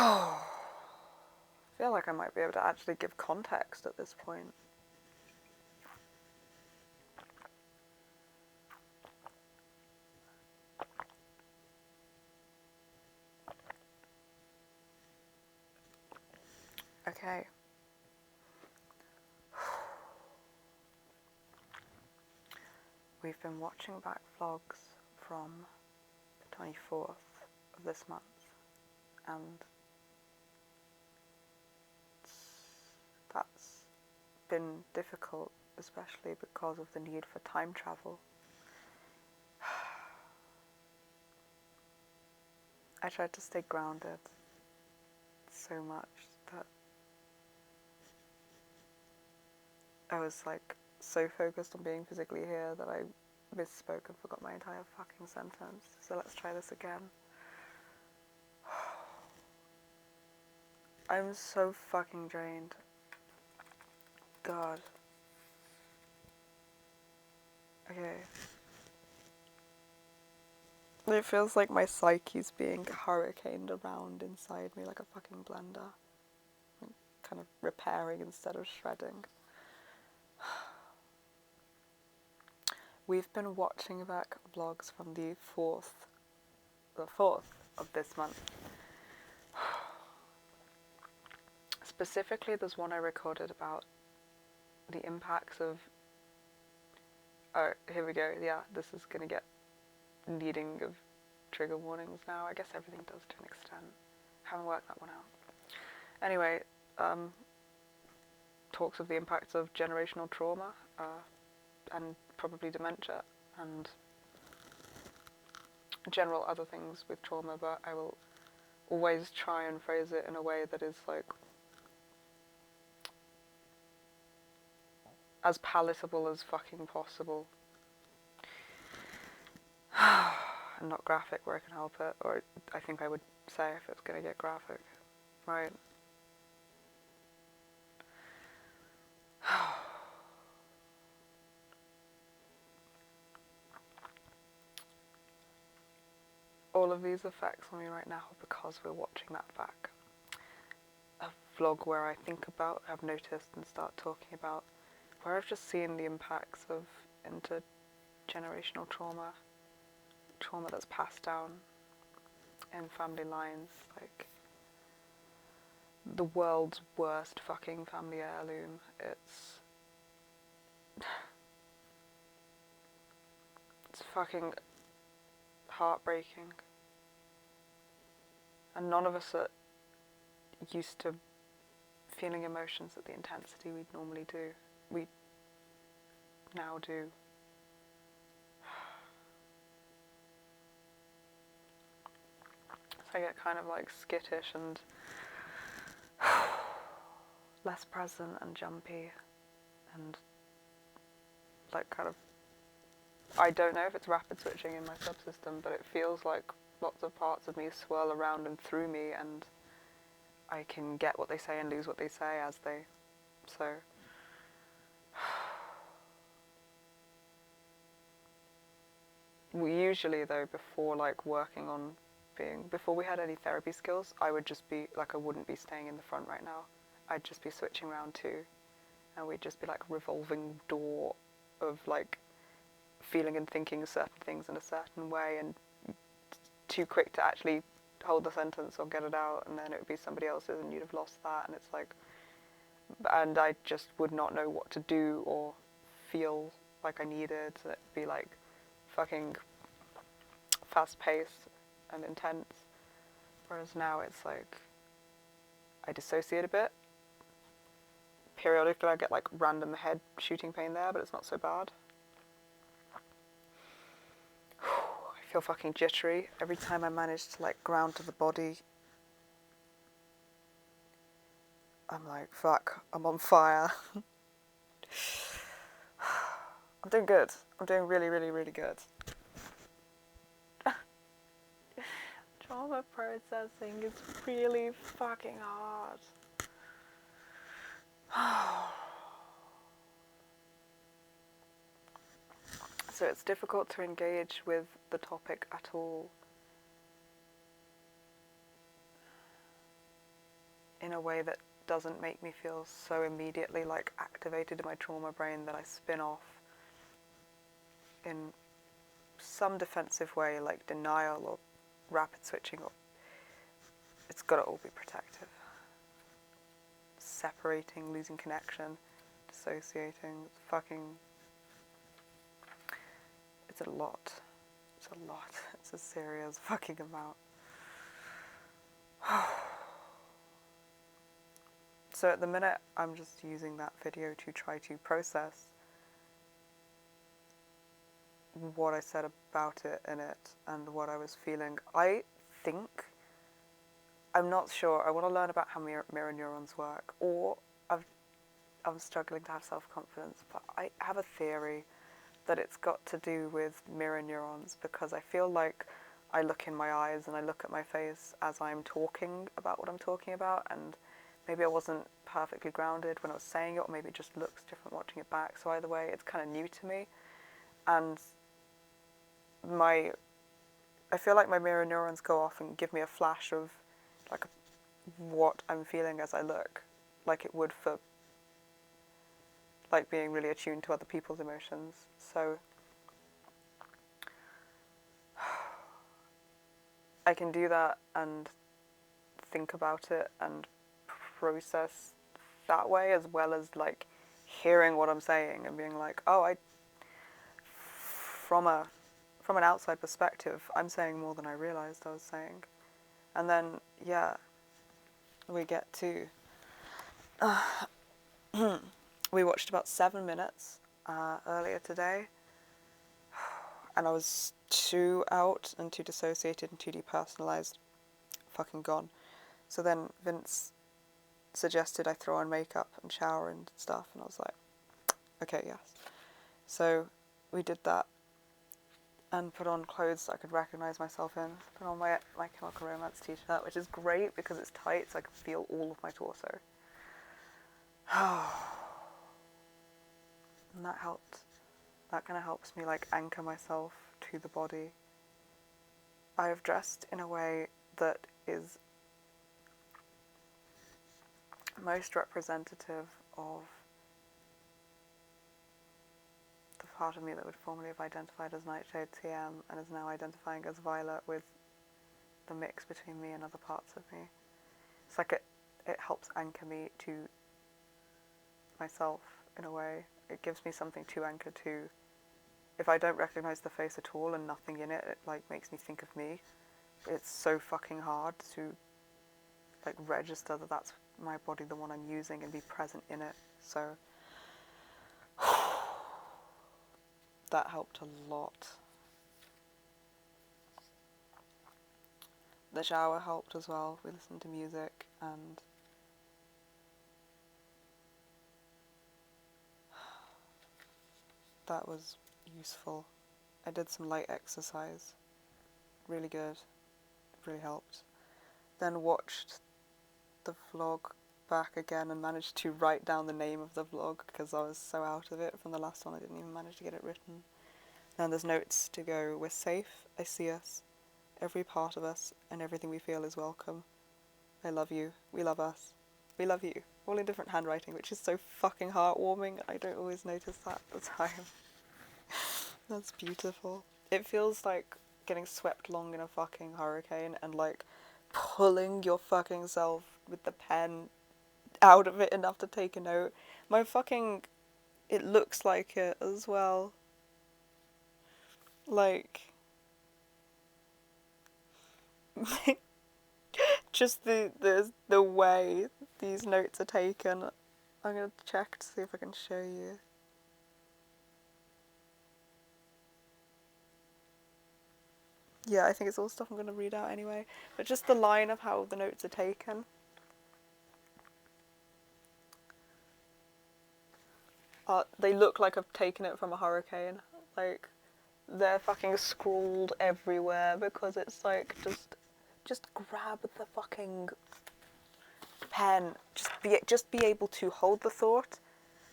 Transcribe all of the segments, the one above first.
I feel like I might be able to actually give context at this point. Okay. We've been watching back vlogs from the 24th of this month, and that's been difficult, especially because of the need for time travel. I tried to stay grounded so much that I was like so focused on being physically here that I misspoke and forgot my entire fucking sentence. So let's try this again. I'm so fucking drained. God. Okay. It feels like my psyche's being hurricaned around inside me like a fucking blender. Like, kind of repairing instead of shredding. We've been watching back vlogs from the 4th of this month. Specifically, there's one I recorded about the impacts of... Oh, here we go. Yeah, this is going to get needing of trigger warnings now. I guess everything does to an extent. Haven't worked that one out. Anyway, talks of the impacts of generational trauma and probably dementia and general other things with trauma, but I will always try and phrase it in a way that is like as palatable as fucking possible. And not graphic where I can help it, or I think I would say if it's going to get graphic, right? All of these effects on me right now because we're watching that back. A vlog where I think about, have noticed and start talking about, where I've just seen the impacts of intergenerational trauma that's passed down in family lines, like the world's worst fucking family heirloom. It's fucking heartbreaking. And none of us are used to feeling emotions at the intensity we'd normally do. We now do. So I get kind of like skittish and less present and jumpy and like kind of, I don't know if it's rapid switching in my subsystem, but it feels like lots of parts of me swirl around and through me, and I can get what they say and lose what they say as they, so. We usually though, before like working on before we had any therapy skills, I would just be, like I wouldn't be staying in the front right now. I'd just be switching around too, and we'd just be like a revolving door of like feeling and thinking certain things in a certain way, and too quick to actually hold the sentence or get it out, and then it would be somebody else's and you'd have lost that, and it's like, and I just would not know what to do or feel like I needed. It'd be like fucking fast paced and intense, whereas now it's like I dissociate a bit. Periodically I get like random head shooting pain there, but it's not so bad. I feel fucking jittery every time I manage to like ground to the body. I'm like, fuck, I'm on fire. I'm doing good. I'm doing really, really, really good. Trauma processing is really fucking hard. So it's difficult to engage with the topic at all. in a way that doesn't make me feel so immediately like activated in my trauma brain that I spin off in some defensive way, like denial or rapid switching, or it's got to all be protective. Separating, losing connection, dissociating, it's a lot. It's a lot. It's a serious fucking amount. So at the minute, I'm just using that video to try to process what I said about it in it and what I was feeling. I think, I'm not sure, I want to learn about how mirror neurons work, or I'm struggling to have self-confidence, but I have a theory that it's got to do with mirror neurons, because I feel like I look in my eyes and I look at my face as I'm talking about what I'm talking about, and maybe I wasn't perfectly grounded when I was saying it, or maybe it just looks different watching it back. So either way, it's kind of new to me, and I feel like my mirror neurons go off and give me a flash of like what I'm feeling as I look, like it would for like being really attuned to other people's emotions. So I can do that and think about it and process that way, as well as like hearing what I'm saying and being like, oh, from an outside perspective, I'm saying more than I realized I was saying. And then, yeah, we get to, we watched about 7 minutes earlier today, and I was too out and too dissociated and too depersonalized, fucking gone. So then Vince suggested I throw on makeup and shower and stuff, and I was like, okay, yes. So we did that and put on clothes that I could recognise myself in. Put on my Chemical Romance t-shirt, which is great because it's tight, so I can feel all of my torso. And that helped. That kind of helps me like anchor myself to the body. I have dressed in a way that is most representative of the part of me that would formerly have identified as Nightshade TM and is now identifying as Violet, with the mix between me and other parts of me. It's like it helps anchor me to myself in a way. It gives me something to anchor to. If I don't recognise the face at all and nothing in it, it like makes me think of me. It's so fucking hard to like register that that's my body, the one I'm using, and be present in it. So that helped a lot. The shower helped as well. We listened to music and that was useful. I did some light exercise. Really good. Really helped. Then watched the vlog back again and managed to write down the name of the vlog because I was so out of it from the last one. I didn't even manage to get it written. Then there's notes to go. We're safe. I see us. Every part of us and everything we feel is welcome. I love you. We love us. We love you. All in different handwriting, which is so fucking heartwarming. I don't always notice that at the time. That's beautiful. It feels like getting swept along in a fucking hurricane and like pulling your fucking self with the pen out of it enough to take a note. It looks like it as well. Like, just the way these notes are taken. I'm gonna check to see if I can show you. Yeah, I think it's all stuff I'm gonna read out anyway. But just the line of how the notes are taken. They look like I've taken it from a hurricane. Like, they're fucking scrawled everywhere because it's like, just grab the fucking pen. Just be able to hold the thought,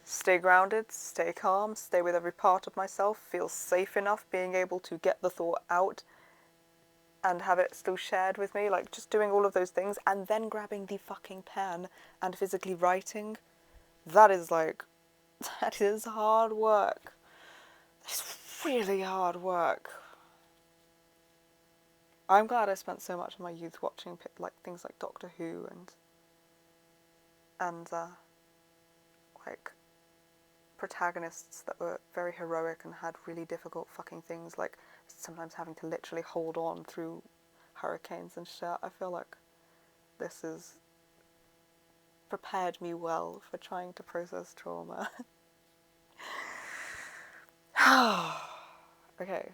stay grounded, stay calm, stay with every part of myself, feel safe enough being able to get the thought out and have it still shared with me, like just doing all of those things and then grabbing the fucking pen and physically writing, that is like, that is hard work. It's really hard work. I'm glad I spent so much of my youth watching like things like Doctor Who and like protagonists that were very heroic and had really difficult fucking things, like sometimes having to literally hold on through hurricanes and shit. I feel like this has prepared me well for trying to process trauma. Okay,